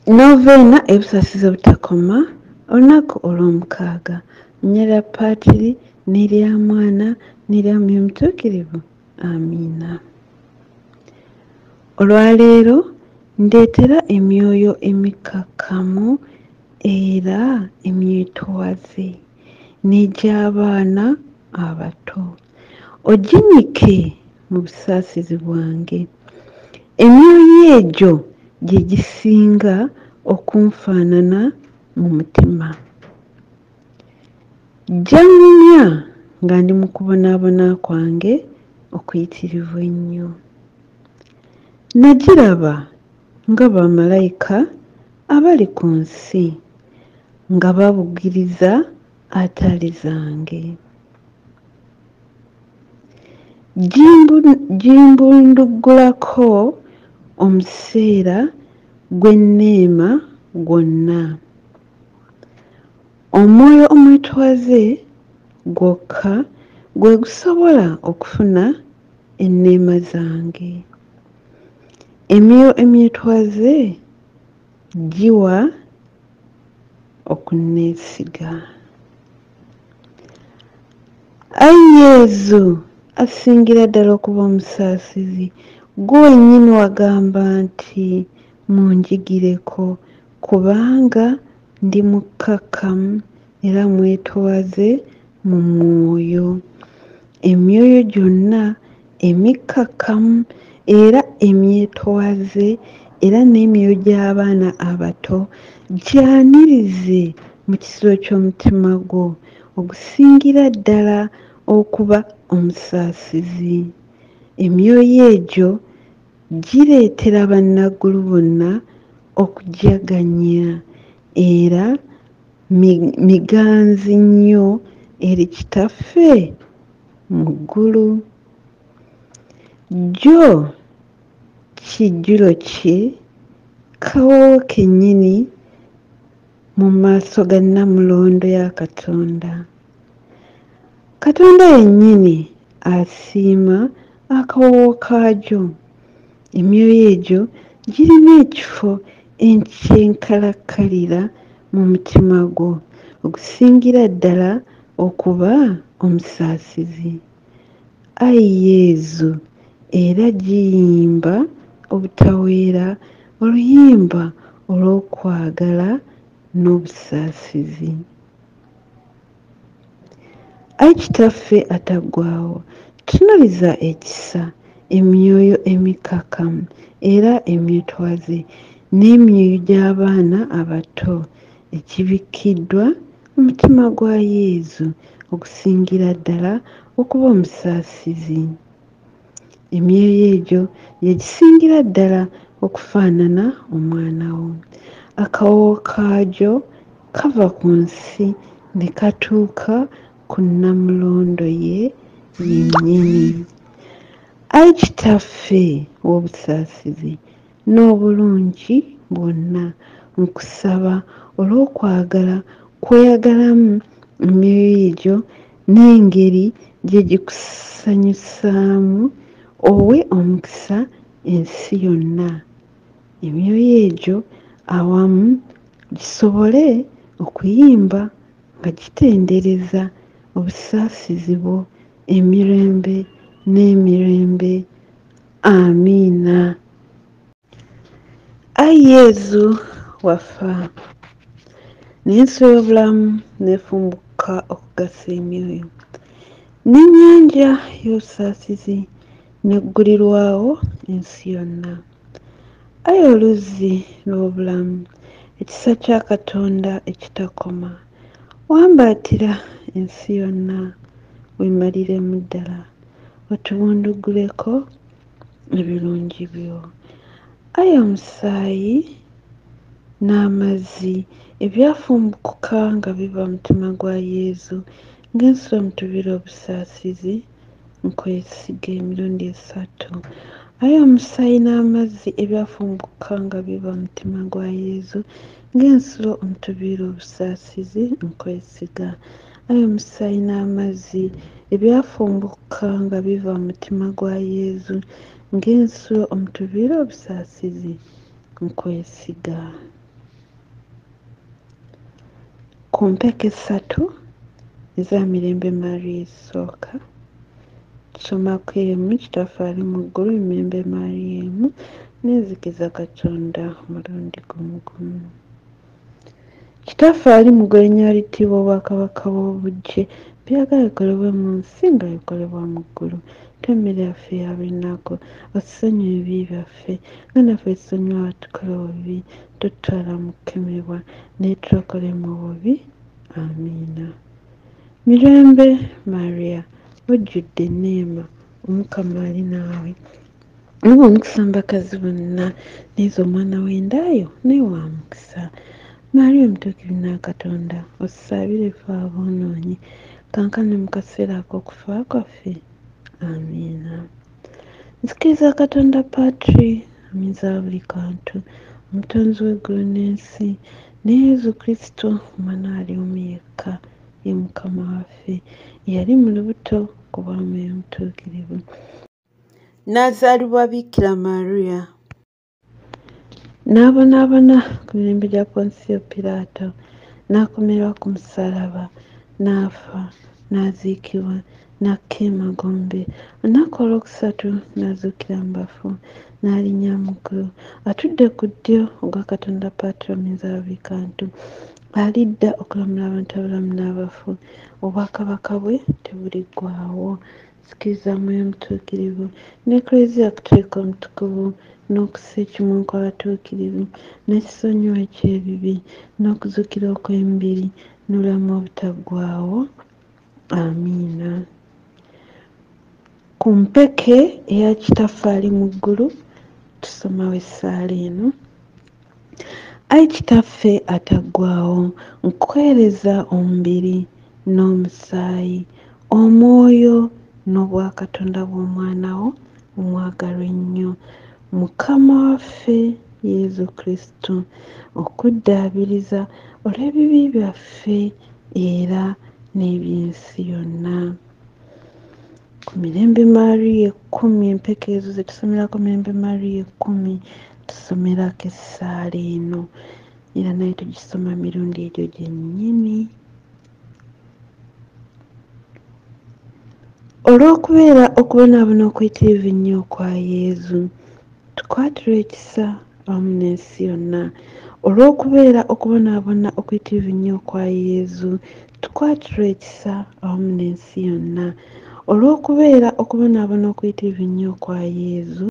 Novena ebisasiza butakoma olunaku olw'omukaaga. Nnya lya Paatiri n'erya Mwana n'erya Mwoyo Mutuukirivu. Amiina. Olwaleero ndeetera emyoyo emikakkamu era emyetoowaze n'egy'abaana abato. Oginyike mu busaasizi bwange. Emyoyo egyo gye gisinga okunfaanana mu mutima. Gy'anyumya nga ndi mu kubonaabona kwange okuyitirivu ennyo. Nagiraba nga bamalayika abali ku nsi nga babugiriza ataali zange. Gimbundugulako omuseera gw'enneema gwonna. Omwoyo omwetoowaze gwokka gwe gusobola okufuna enneema zange. Emyoyo emyetoowaze giwa okunneesiga. Ayi Yezu asingira ddala okuba omusaasizi, gwe wennyini wagamba nti munjigireko kubanga ndi mukkakkamu era mwetoowaze mu mwoyo. Emyoyo gyonna emikkakkamu era emyetoowaze era n'emyoyo gy'abaana abato gyanirize mu kisiro ky'omutima gwo ogusingira ddala okuba omusaasizi. Emyoyo egyo gireetera bannaggulu bonna okujaganya era miganzi nnyo eri Kitaffe mu ggulu. Gyo kijjulo kye, kawoowo kennyini mu maaso ga Nnamulondo ya Katonda. Katonda yennyini asiima akawoowo kaagyo. Emyoyo egyo girina ekifo ekyenkalakkalira mu mutima gwo okusingira ddala okuba omusaasizi. Ayi Yezu, era giyimba obutaweera oluyimba olw'okwagala n'obusaasizi. Ayi Kitaffe ataggwaawo, tunuliza ekisa emyoyo emikakkamu era emyetoowaze n'emyoyo gy'abaana abato egibikkiddwa mu mutima gwa Yezu okusingira ddala okuba omusaasizi. Emyoyo egyo gye gisingira ddala okufaanana omwana wo. Akawoowo kaagyo kava ku nsi ne katuuka ku Nnamulondo ye yennyini. Ayi Kitaffe w'obusaasizi n'obulungi bwonna, nkusaba olw'okwagala kweyagalamu emyoyo egyo n'engeri gye gikusanyusaamu, owe omukisa ensi yonna. Emyoyo egyo awamu gisobole okuyimba nga gitendereza obusaasizi bwo emirembe n'emirembe. Amiina. Ayi Yezu waffa, n'ensi y'obulamu neefumbuka okugasa emyoyo, n'ennyanja y'obusaasizi neggulirwawo ensi yonna. Ayi oluzzi lw'obulamu, ekisa kya Katonda ekitakoma, wambaatira ensi yonna weemaliremu ddala, otubunduguleko ebirungi byo. Ayi omusaayi n'amazzi ebyafumbukuka nga biva mu mutima gwa Yezu ng'ensolo mu tubiri obusaasizi, nkwesiga emirundi 3. Ayi omusaayi n'amazzi ebyafumbukuka nga biva mu mutima gwa Yezu ng'ensolo omutubiri obusaasizi, nkwesiga. Ayi omusaayi n'amazzi ebyafumbukuka nga biva mu mutima gwa Yezu ng'ensolo omutubiri obusaasizi, nkwesiga. ku mpeka essatu eza Mirembe Maria esooka tusoma ku emu Kitaffe ali mu ggulu, Mirembe Maria emu, neezikiza Katonda omulundi gumu gumu. Kitaffe ali mu ggulu erinnya littiibwa, obwakabaka bw'obuggye, byagala bikolebwe mu nsi nga bikolebwa mu ggulu. Tuwa emmere yaffe eya buli lunaku, otusonyiwe ebibi byaffe nga naffe tusonyiwa abatukola obubi, totutwala mu kukemebwa naye tulokole mu bubi. Amiina. Mirembe Maria, ojjudde enneema, Omukama ali naawe, oba omukisa mu bakazi bonna, neeza omwana w'endaayo naye wa mukisa. Maria omutuukirivu na Katonda, otusaabire ffe aboonoonyi, kaakano mu kaseera ak'okufa kwaffe. Amiina. Nzikiriza Katonda Patri, aminza buli kantu, omutonzi w'eggulu n'ensi, ne Yezu Kristo omwana ali omu yekka, ye Mukama waffe, yali mu lubuto ku bwa Mwoyo Omutuukirivu, n'azaalibwa Bikira Maria, n'abonaabona ku mirembe gya Ponsiyo Piraato, n'akomererwa ku musaalaba, n'afa, n'aziikibwa, n'akka emagombe, olunaku olwokusatu n'azuukira mu bafu, n'alinnya mu ggulu, atudde ku ddyo ogwa Katonda Patri omulinzi wa buli kantu, alidda okulamula abantu abalamu n'abafu, obwakabaka bwe tebuliggwaawo. Nzikiriza Mwoyo Omutuukirivu n'Eklezia Katolika Omutukuvu, n'okussa ekimu kw'abatuukirivu, n'ekisonyiwo eky'ebibi, n'okuzuukira okw'emibiri, n'obulamu obutaggwaawo. Amiina. Ku mpeke eya Kitaffe ali mu ggulu tusomawo essaala eno. Ayi Kitaffe ataggwaawo, nkuweereza omubiri n'omusaayi, omwoyo n'obwakatonda bw'omwana wo omwagalwa ennyo, Mukama waffe Yezu Kristo, okuddaabiriza olw'ebibi byaffe era n'eby'ensi yonna. Ku Mirembe Maria 10, empeka ezo ze tusomerako Mirembe Maria 10, tusomerako essaala eno era naye tugisoma mirundi egyo gyennyini. Olw'okubeera okubonaabona okuyitirivu ennyo okwa Yezu, tukwatirwe ekisa awamu n'ensi yonna. Olw'okubeera okubonaabona okuyitirivu ennyo okwa Yezu, tukwatirwe ekisa awamu n'ensi yonna. Olw'okubeera okubonaabona okuyitirivu ennyo okwa Yezu,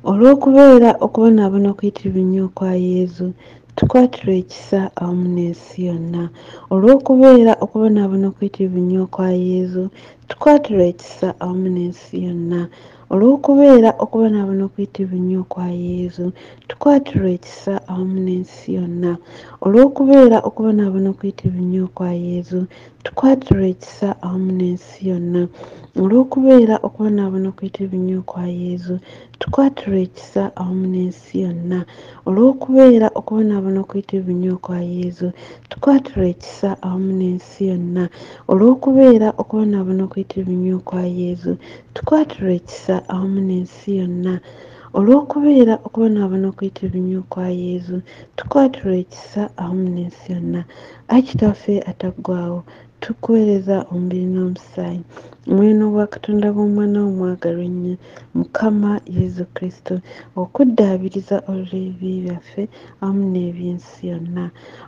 olw'okubeera okubonaabona okuyitirivu ennyo okwa Yezu, tukwatirwe ekisa awamu n'ensi yonna. Olw'okubeera okubonaabona okuyitirivu ennyo okwa Yezu, tukwatirwe ekisa awamu n'ensi yonna. Olw'okubeera okubonaabona okuyitirivu ennyo okwa Yezu, tukwatirwe ekisa awamu n'ensi yonna. Olw'okubeera okubonaabona okuyitirivu ennyo okwa Yezu, tukwatirwe ekisa awamu n'ensi yonna. Olw'okubeera okubonaabona okuyitirivu ennyo okwa Yezu, tukwatirwe ekisa awamu n'ensi yonna. Olw'okubeera okubonaabona okuyitirivu ennyo okwa Yezu, tukwatirwe ekisa awamu n'ensi yonna. Olw'okubeera okubonaabona okuyitirivu ennyo okwa Yezu, tukwatirwe ekisa awamu n'ensi yonna. Olw'okubeera okubonaabona okuyitirivu ennyo okwa Yezu, tukwatirwe ekisa awamu n'ensi yonna. Ayi Kitaffe ataggwaawo, tukuweereza omubiri n'omusaayi, omwoyo n'obwakatonda bw'omwana wo omwagalwa ennyo, Mukama Yezu Kristo, okuddaabiriza olw'ebibi byaffe awamu n'eby'ensi yonna.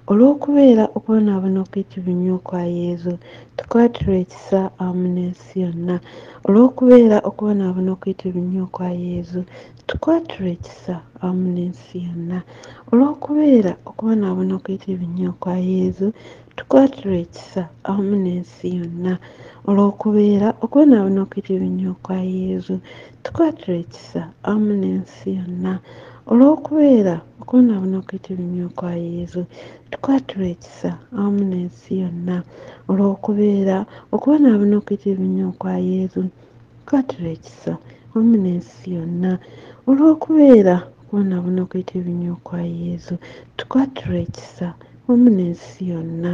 Olw'okubeera okubonaabona okuyitirivu ennyo okwa Yezu, tukwatirwe ekisa awamu n'ensi yonna. Olw'okubeera okubonaabona okuyitirivu ennyo okwa Yezu, tukwatirwe ekisa awamu n'ensi yonna. Olw'okubeera okubonaabona okuyitirivu ennyo okwa Yezu, tukwatirwe ekisa awamu n'ensi yonna. Olw'okubeera okubonaabona okuyitirivu ennyo okwa Yezu, tukwatirwe ekisa awamu n'ensi yonna. Olw'okubeera okubonaabona okuyitirivu ennyo okwa Yezu, tukwatirwe ekisa awamu n'ensi yonna. Olw'okubeera okubonaabona okuyitirivu ennyo okwa Yezu, tukwatirwe ekisa awamu n'ensi yonna. Olw'okubeera okubonaabona okuyitirivu ennyo okwa Yezu, tukwatirwe ekisa awamu n'ensi yonna.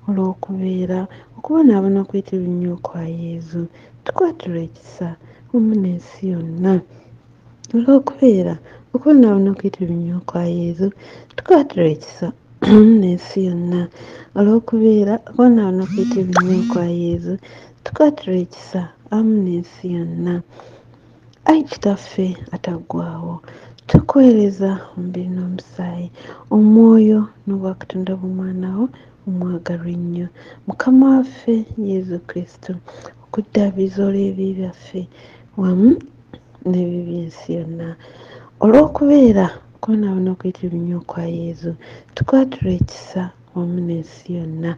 Olw'okubeera okubonaabona okuyitirivu ennyo okwa Yezu, tukwatirwe ekisa awamu n'ensi yonna. Olw'okubeera okubonaabona okuyitirivu ennyo okwa Yezu, tukwatirwe ekisa n'ensi yonna olw'okubeera bonaabona okuyitibwa ennyo kwa yezu tukwatira ekisa amu n'ensi yonna. Ayi kitaffe ataggwaawo tukuweereza omubiri n'omusaayi omwoyo n'obwakatonda bw'omwana wo omwagalwa ennyo mukama waffe yezu kristo okuddaabiriza olw'ebibi byaffe wamu n'ebibi by'ensi yonna. Olw'okubeera kwonaabona okuyitibwa ennyo kwa yezu tukwatira ekisa wamu n'ensi yonna.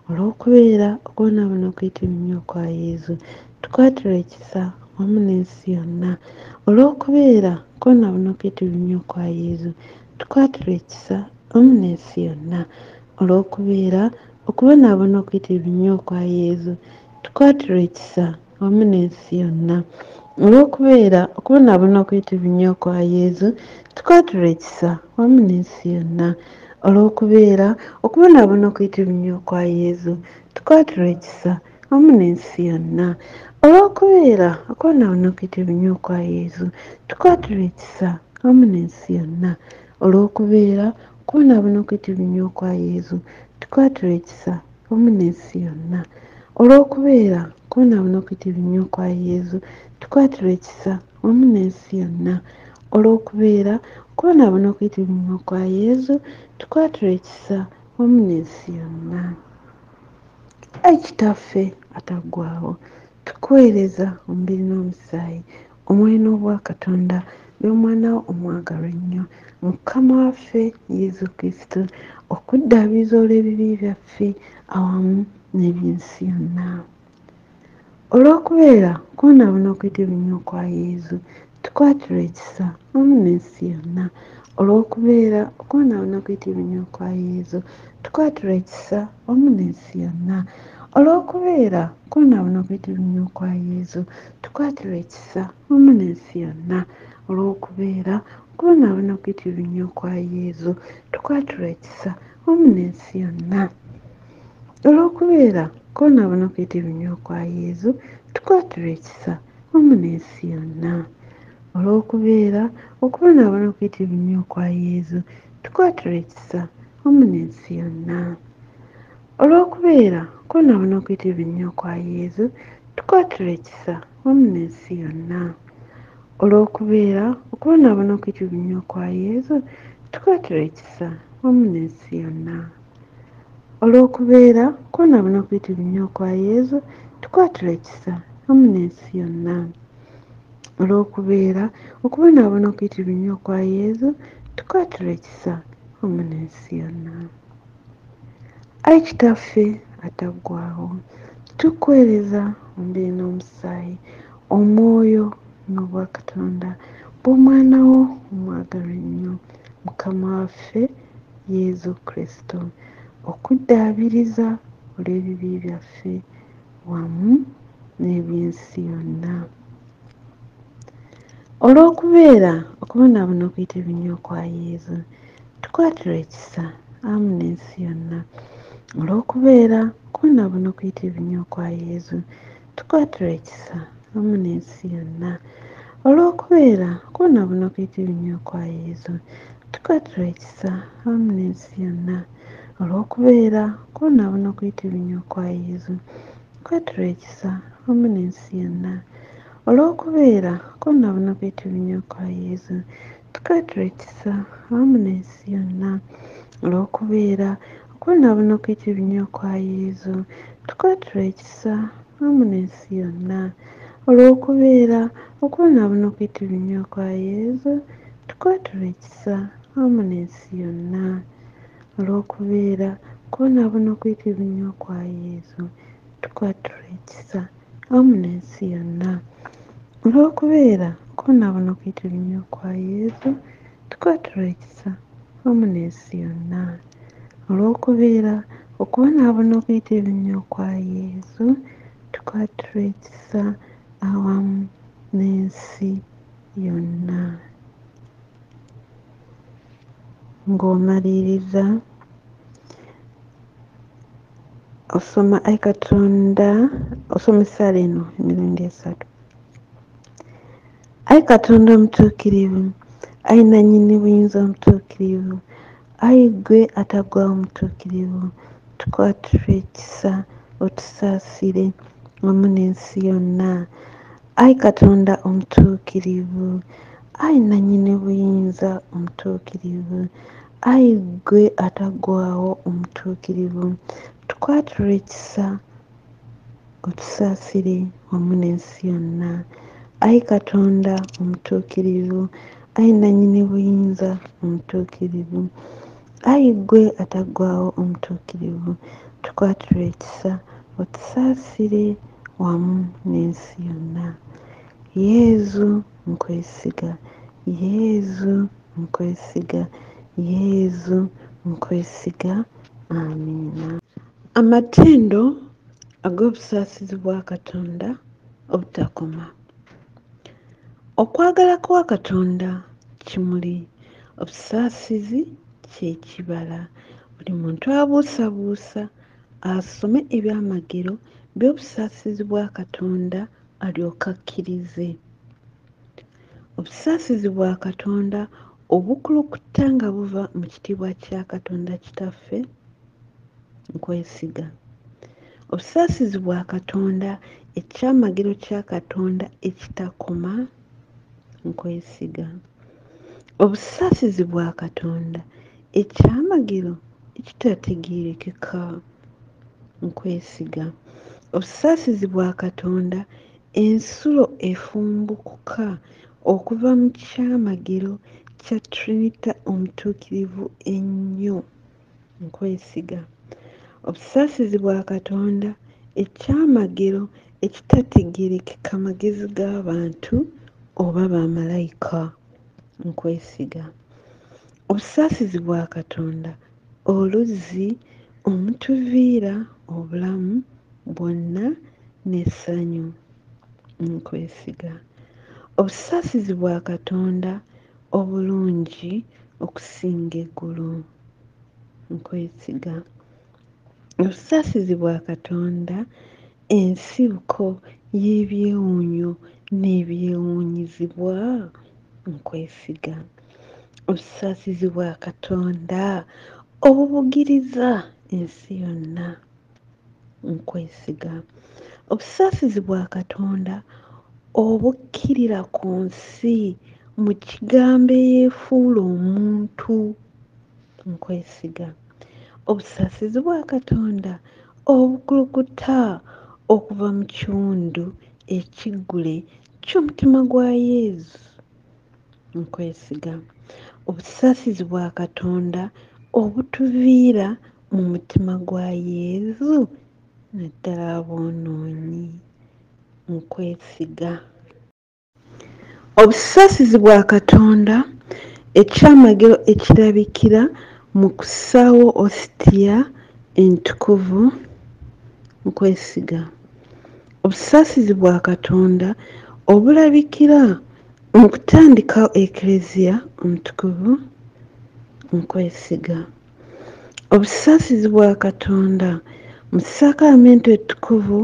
Olw'okubeera okwonaabona okuyitibwa ennyo kwa yezu tukwatira ekisa wamu n'ensi yonna. Olw'okubeera kwonaabona okuyitibwa ennyo kwa yezu tukwatira ekisa wamu n'ensi yonna. Olw'okubeera okubonaabona okuyitibwa ennyo kwa yezu tukwatira ekisa wamu n'ensi yonna. Olw'okubeera okubonaabona okuyitibwa ennyo kwa yezu tukwatira ekisa wamu n'ensi yonna. Olw'okubeera okubonaabona okuyitibwa ennyo kwa yezu tukwatira ekisa wamu n'ensi yonna. Olw'okubeera okwonaabona okuyitibwa ennyo kwa yezu tukwatira ekisa wamu n'ensi yonna. Olw'okubeera okwonaabona okuyitibwa ennyo kwa yezu tukwatira ekisa wamu n'ensi yonna. Olw'okubeera okwonaabona okuyitibwa ennyo kwa yezu tukwatira ekisa wamu n'ensi yonna. Olw'okubeera okwonaabona okuyitibwa ennyo kwa yezu tukwatira ekisa wamu n'ensi yonna. Ayi kitaffe ataggwaawo tukuweereza omubiri n'omusaayi omwoyo n'obwakatonda by'omwana wo omwagalwa ennyo mukama waffe yezu kristo okuddaabiriza olw'ebibi byaffe awamu n'eby'ensi yonna. Olw'okubeera kwonaabona okuyitibwa ennyo kwa yezu tukwatira ekisa wamu n'ensi yonna. Olw'okubeera okwonaabona okuyitibwa ennyo kwa yezu tukwatira ekisa wamu n'ensi yonna. Olw'okubeera kwonaabona okuyitibwa ennyo kwa yezu tukwatira ekisa wamu n'ensi yonna. Olw'okubeera kwonaabona okuyitibwa ennyo kwa yezu tukwatira ekisa wamu n'ensi yonna. Olw'okubeera kwonaabona okuyitibwa ennyo kwa yezu tukwatira ekisa wamu n'ensi yonna. Olw'okubeera okubonaabona okuyitibwa ennyo kwa yezu tukwatira ekisa wamu n'ensi yonna. Olw'okubeera kwonaabona okuyitibwa ennyo kwa yezu tukwatira ekisa wamu n'ensi yonna. Olw'okubeera okubonaabona okuyitibwa ennyo kwa yezu tukwatira ekisa wamu n'ensi yonna. Olw'okubeera kwonaabona okuyitibwa ennyo kwa yezu tukwatira ekisa wamu n'ensi yonna. Olw'okubeera okubonaabona okuyitibwa ennyo kwa yezu tukwatira ekisa wamu n'ensi yonna. Ayi kitaffe ataggwaawo tukuweereza omubiri n'omusaayi omwoyo n'obwakatonda bw'omwana wo omwagalwa ennyo mukama waffe yezu kristo okuddaabiriza olw'ebibi byaffe wamu n'eby'ensi yonna. Olw'okubeera okubonaabona okuyitibwa ennyo kwa yezu tukwatira ekisa amu n'ensi yonna. Olw'okubeera okubonaabona okuyitibwa ennyo kwa yezu tukwatira ekisa wamu n'ensi yonna. Olw'okubeera okubonaabona okuyitibwa ennyo kwa yezu tukwatira ekisa wamu n'ensi yonna. Olw'okubeera okubonaabona okuyitibwa ennyo kwa yezu tukwatira ekisa wamu n'ensi yonna. Olw'okubeera okwonaabona okuyitibwa ennyo kwa yezu tukwatira ekisa wamu n'ensi yonna. Olw'okubeera okwonaabona okuyitibwa ennyo kwa yezu tukwatira ekisa wamu n'ensi yonna. Olw'okubeera okwonaabona okuyitibwa ennyo kwa yezu tukwatira ekisa wamu n'ensi yonna. Olw'okubeera okwonaabona okuyitibwa ennyo kwa yezu tukwatira ekisa wamu n'ensi yonna. Olw'okubeera okwonaabona okuyitibwa ennyo kwa yezu tukwatira ekisa wamu n'ensi yonna. Olw'okubeera okubonaabona okuyitibwa ennyo kwa yezu tukwatira ekisa awamu n'ensi yonna. Ng'omaliriza osoma Ayi Katonda, osoma essaala eno emirundi 3. Ayi Katonda omutuukirivu, ayi nannyini buyinza omutuukirivu, ayi ggwe ataggwaawo omutuukirivu, tukwatirwe ekisa otusaasire wamu n'ensi yonna. Ayi Katonda omutuukirivu, ayi nannyini buyinza omutuukirivu, ayi ggwe ataggwaawo omutuukirivu, tukwatirwe ekisa otusaasire wamu n'ensi yonna. Ayi Katonda omutuukirivu, ayi nannyini buyinza omutuukirivu, ayi ggwe ataggwaawo omutuukirivu, tukwatirwe ekisa otusaasire wamu n'ensi yonna. Yezu nkwesiga, Yezu nkwesiga, Yezu nkwesiga. Amiina. Amatendo ag'obusaasizi bwa Katonda obutakoma. Okwagala kwa Katonda kimuli, obusaasizi kye kibala. Buli muntu abuusabuusa asome ebyamagero by'obusaasizi bwa Katonda alyoke akkirize. Obusaasizi bwa Katonda obukulukuta nga buva mu kitiibwa kya Katonda Kitaffe nkwesiga. Obusaasizi bwa Katonda, ekyamagero kya Katonda ekitakoma nkwesiga. Obusaasizi bwa Katonda, ekyamagero ekitategeerekeka nkwesiga. Obusaasizi bwa Katonda, ensulo efumbukuka okuva mu kyamagero kya Trinita omutuukirivu ennyo nkwesiga. Obusaasizi bwa Katonda, ekyamagero ekitategeerekeka magezi g'abantu oba bamalayika nkwesiga. Obusaasizi bwa Katonda, oluzzi omutuviira obulamu bwonna n'essanyu nkwesiga. Obusaasizi bwa Katonda obulungi okusinga eggulu nkwesiga. Obusaasizi bwa Katonda, ensibuko y'ebyewuunyo n'ebyewuunyizibwa nkwesiga. Obusaasizi bwa Katonda obubugiriza ensi yonna nkwesiga. Obusaasizi bwa Katonda obukkirira ku nsi mu kigambo eyeefuula omuntu nkwesiga. Obusaasizi bwa Katonda obukulukuta okuva mu kiwundu ekiggule ky'omutima gwa Yezu nkwesiga. Obusaasizi bwa Katonda obutuviira mu mutima gwa Yezu naddala aboonoonyi nkwesiga. Obusaasizi bwa Katonda, ekyamagero ekirabikira mu kussaawo ositiya entukuvu nkwesiga. Obusaasizi bwa Katonda obulabikira mu kutandikawo eklezia omutukuvu nkwesiga. Obusaasizi bwa Katonda mu sakalamento ettukuvu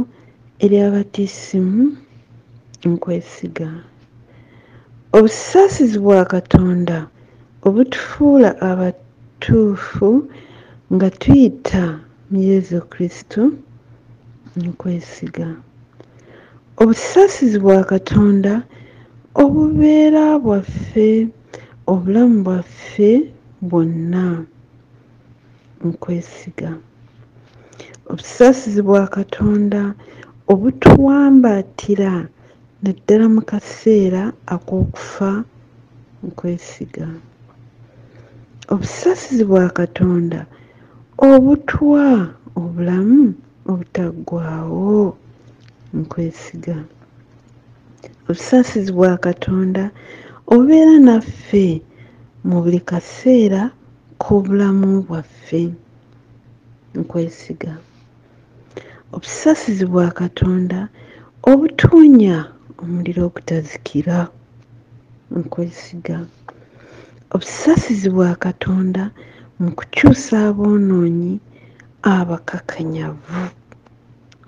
ery'abatisimu nkwesiga. Obusaasizi bwa Katonda obutufuula abatuufu nga tuyita mu Yezu Kristo nkwesiga. Obusaasizi bwa Katonda obubeera bwaffe, obulamu bwaffe bwonna nkwesiga. Obusaasizi bwa Katonda obutuwambaatira naddala mu kaseera ak'okufa nkwesiga. Obusaasizi bwa Katonda obutuwa obulamu obutaggwaawo nkwesiga. Obusaasizi bwa Katonda obubeera naffe mu buli kaseera k'obulamu bwaffe nkwesiga. Obusaasizi bwa Katonda obutuwonya omuliro ogutazikira nkwesiga. Obusaasizi bwa Katonda mu kukyusa aboonoonyi abakakanyavu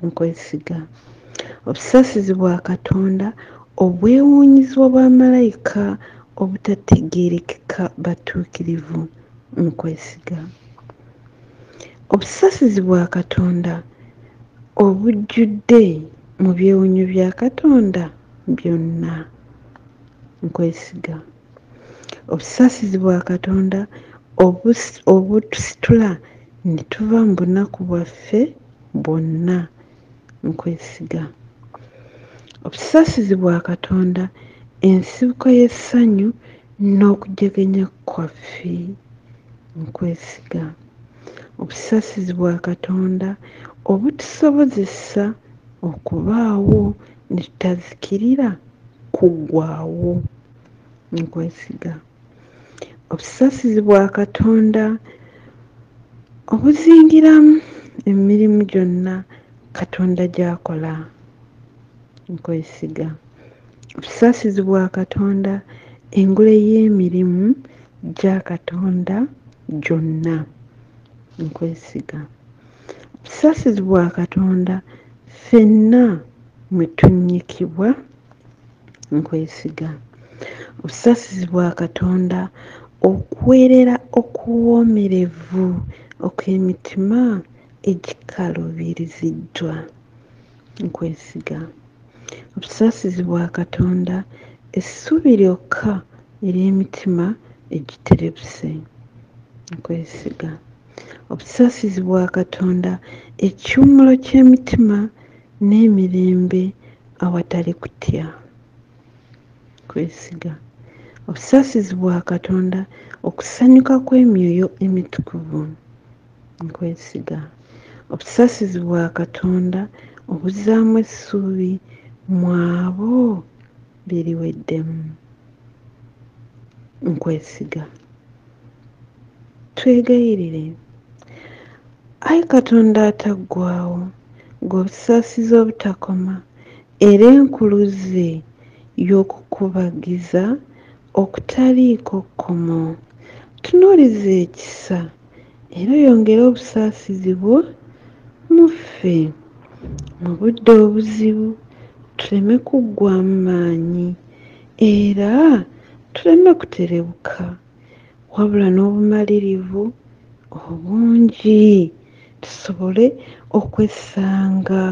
nkwesiga. Obusaasizi bwa Katonda obwewuunyizibwa bwa malayika obutategeerekeka batuukirivu mu kwesiga. Obusasizi bwa Katonda obujjudde mu byewuunyo bya Katonda byonna mu kwesiga. Obusasizi bwa Katonda obutusitula ne tuva mu bunaku bwaffe bwonna mu kwesiga. Obusasizi bwa Katonda ensibuko y'essanyu n'okujegenya kwaffe mu kwesiga. Obusasizi bwa Katonda obutusobozesa okubaawo ne tutazikirira kuggwaawo mu kwesiga. Obusasizi bwa Katonda obuzingiramu emirimu gyonna Katonda gy'akola mu kwesiga. Obusasizi bwa Katonda engule y'emirimu gya Katonda gyonna mu kwesiga. Obusasizi bwa Katonda ffenna mwe tunnyikibwa mu kwesiga. Obusasizi bwa Katonda okuweerera okuwoomerevu okw'emitima egikaluubiriziddwa mu kwesiga. Obusasizi bwa Katonda essuubi lyokka ery'emitima egiterebuse mu kwesiga. Obusasizi bwa Katonda ekiwummulo ky'emitima n'emirembe awatali kutya kwesiga. Obusasizi bwa Katonda okusanyuka kw'emyoyo emitukuvu mu kwesiga. Obusasizi bwa Katonda obuzzaamu essuubi mu abo beriweddemu mu kwesiga. Twegayirire. Ayi Katonda ataggwaawo, ng'obusaasizi obutakoma era enkuluze y'okukubagiza okutaliiko kkomo. Tunuuliza ekisa era oyongere obusaasizi bwo mu ffe. Mu budde obuzibu tuleme kuggwaamu maanyi era tuleme kuterebuka, wabula n'obumalirivu obungi tusobole okwesanga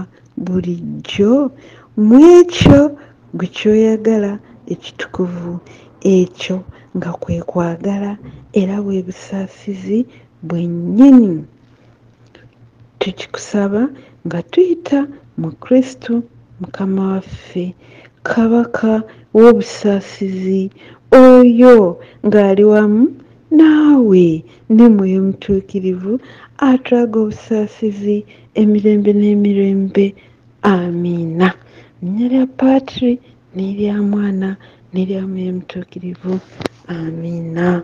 bulijjo mu ekyo gwe ky'oyagala ekitukuvu, ekyo nga kwe kwagala era bwe busaasizi bwennyini. Tukikusaba nga tuyita mu Kristo Mukama waffe, Kabaka w'obusaasizi, oyo ng'ali wamu naawe ne Mwoyo Mutuukirivu atulaga obusaasizi emirembe n'emirembe. Amiina. Linnya lya Paatiri n'erya Mwana n'erya Mwoyo Mutuukirivu. Amiina.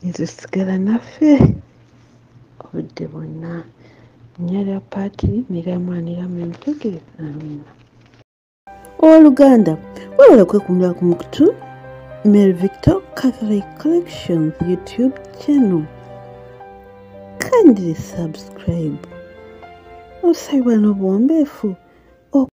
Yesu sigala naffe obudde bwonna. Linnya lya Paatiri n'erya Mwana n'erya Mwoyo Mutuukirivu. Amiina. Owooluganda, wabula kwekumira ku mukutu Mary Victor Catholic Collections YouTube channel. Kindly subscribe. Osayibwa n'obuwombeefu